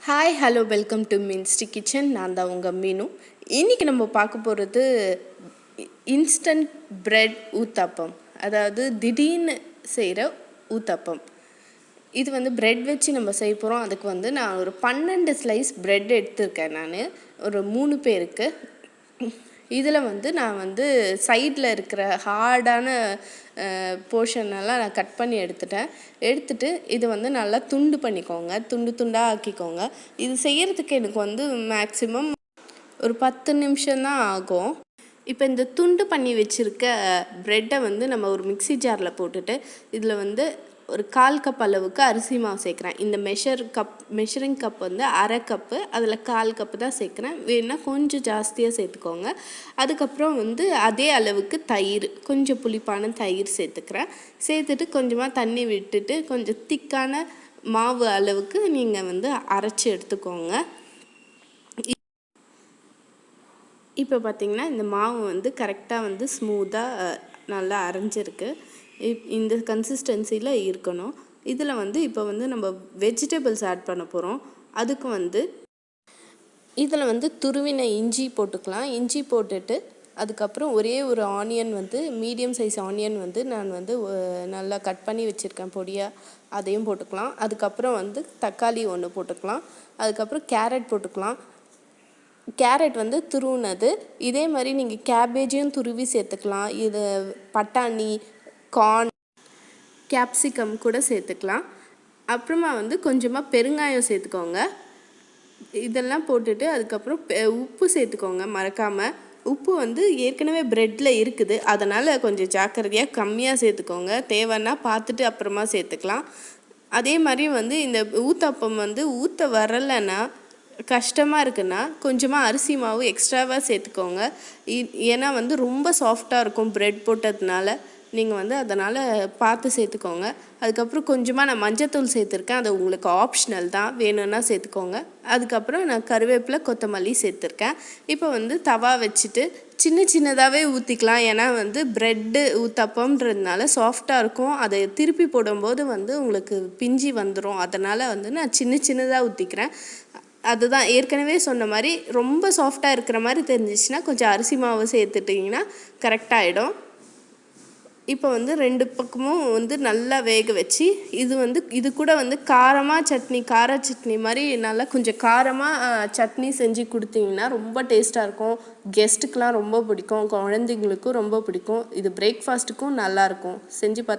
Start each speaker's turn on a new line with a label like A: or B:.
A: Hi hello welcome to மின்ஸ்டி kitchen. நான் தான் உங்கள் மீனு. இன்றைக்கி நம்ம பார்க்க போகிறது இன்ஸ்டன்ட் பிரெட் ஊத்தாப்பம், அதாவது திடீர்னு செய்கிற ஊத்தாப்பம். இது வந்து பிரெட் வச்சு நம்ம செய்ய போகிறோம். அதுக்கு நான் ஒரு 12 ஸ்லைஸ் பிரெட் எடுத்திருக்கேன். நான் ஒரு 3 பேருக்கு. இதில் நான் சைடில் இருக்கிற ஹார்டான போர்ஷனெல்லாம் நான் கட் பண்ணி எடுத்துட்டு இது நல்லா துண்டு பண்ணிக்கோங்க, துண்டு துண்டாக ஆக்கிக்கோங்க. இது செய்கிறதுக்கு எனக்கு மேக்ஸிமம் ஒரு 10 நிமிஷம்தான் ஆகும். இப்போ இந்த துண்டு பண்ணி வச்சுருக்க ப்ரெட்டை நம்ம ஒரு மிக்சி ஜாரில் போட்டுட்டு இதில் ஒரு 1/4 கப் அளவுக்கு அரிசி மாவு சேர்க்குறேன். இந்த மெஷரிங் கப் அரை கப்பு, அதில் 1/4 கப்பு தான் சேர்க்குறேன். வேணுன்னா கொஞ்சம் ஜாஸ்தியாக சேர்த்துக்கோங்க. அதுக்கப்புறம் அதே அளவுக்கு தயிர், கொஞ்சம் புளிப்பான தயிர் சேர்த்துக்கிறேன். சேர்த்துட்டு கொஞ்சமாக தண்ணி விட்டுட்டு கொஞ்சம் திக்கான மாவு அளவுக்கு நீங்கள் அரைச்சி எடுத்துக்கோங்க. இப்போ பார்த்திங்கன்னா இந்த மாவு கரெக்டாக ஸ்மூத்தாக நல்லா அரைஞ்சிருக்கு. இந்த கன்சிஸ்டன்சியில் இருக்கணும். இதில் இப்போ நம்ம வெஜிடபிள்ஸ் ஆட் பண்ண போகிறோம். அதுக்கு இதில் துருவின இஞ்சி போட்டுக்கலாம். இஞ்சி போட்டுட்டு அதுக்கப்புறம் ஒரே ஒரு ஆனியன் மீடியம் சைஸ் ஆனியன் நான் நல்லா கட் பண்ணி வச்சுருக்கேன் பொடியாக, அதையும் போட்டுக்கலாம். அதுக்கப்புறம் தக்காளி 1 போட்டுக்கலாம். அதுக்கப்புறம் கேரட் போட்டுக்கலாம். கேரட் துருவினது. இதே மாதிரி நீங்கள் கேபேஜையும் துருவி சேர்த்துக்கலாம். இது பட்டாணி, கார்ன், கேப்சிகம் கூட சேர்த்துக்கலாம். அப்புறமா கொஞ்சமாக பெருங்காயம் சேர்த்துக்கோங்க. இதெல்லாம் போட்டுட்டு அதுக்கப்புறம் உப்பு சேர்த்துக்கோங்க மறக்காமல். உப்பு ஏற்கனவே ப்ரெட்டில் இருக்குது, அதனால் கொஞ்சம் ஜாக்கிரதையாக கம்மியாக சேர்த்துக்கோங்க. தேவைன்னா பார்த்துட்டு அப்புறமா சேர்த்துக்கலாம். அதே மாதிரி இந்த ஊத்தாப்பம் ஊற்ற வரலைன்னா, கஷ்டமாக இருக்குன்னா கொஞ்சமாக அரிசி மாவு எக்ஸ்ட்ராவாக சேர்த்துக்கோங்க. ஏன்னா ரொம்ப சாஃப்டாக இருக்கும் ப்ரெட் போட்டதுனால. நீங்கள் அதனால் பார்த்து சேர்த்துக்கோங்க. அதுக்கப்புறம் கொஞ்சமாக நான் மஞ்சத்தூள் சேர்த்துருக்கேன். அது உங்களுக்கு ஆப்ஷனல் தான், வேணும்னா சேர்த்துக்கோங்க. அதுக்கப்புறம் நான் கருவேப்பிலை, கொத்தமல்லி சேர்த்துருக்கேன். இப்போ தவா வச்சுட்டு சின்னதாகவே ஊற்றிக்கலாம். ஏன்னா ப்ரெட்டு ஊத்தப்பம்ன்றதுனால சாஃப்டாக இருக்கும். அதை திருப்பி போடும்போது உங்களுக்கு பிஞ்சி வந்துடும். அதனால் நான் சின்னதாக ஊற்றிக்கிறேன். அதுதான் ஏற்கனவே சொன்ன மாதிரி. ரொம்ப சாஃப்டாக இருக்கிற மாதிரி தெரிஞ்சிச்சுன்னா கொஞ்சம் அரிசி மாவு சேர்த்துட்டிங்கன்னா கரெக்டாகிடும். இப்போ 2 பக்கமும் நல்லா வேக வச்சு இது கூட காரமாக கார சட்னி மாதிரி நல்லா கொஞ்சம் காரமாக சட்னி செஞ்சு கொடுத்தீங்கன்னா ரொம்ப டேஸ்ட்டாக இருக்கும். கெஸ்ட்டுக்கெலாம் ரொம்ப பிடிக்கும், குழந்தைங்களுக்கும் ரொம்ப பிடிக்கும். இது பிரேக்ஃபாஸ்ட்டுக்கும் நல்லாயிருக்கும். செஞ்சு பார்த்து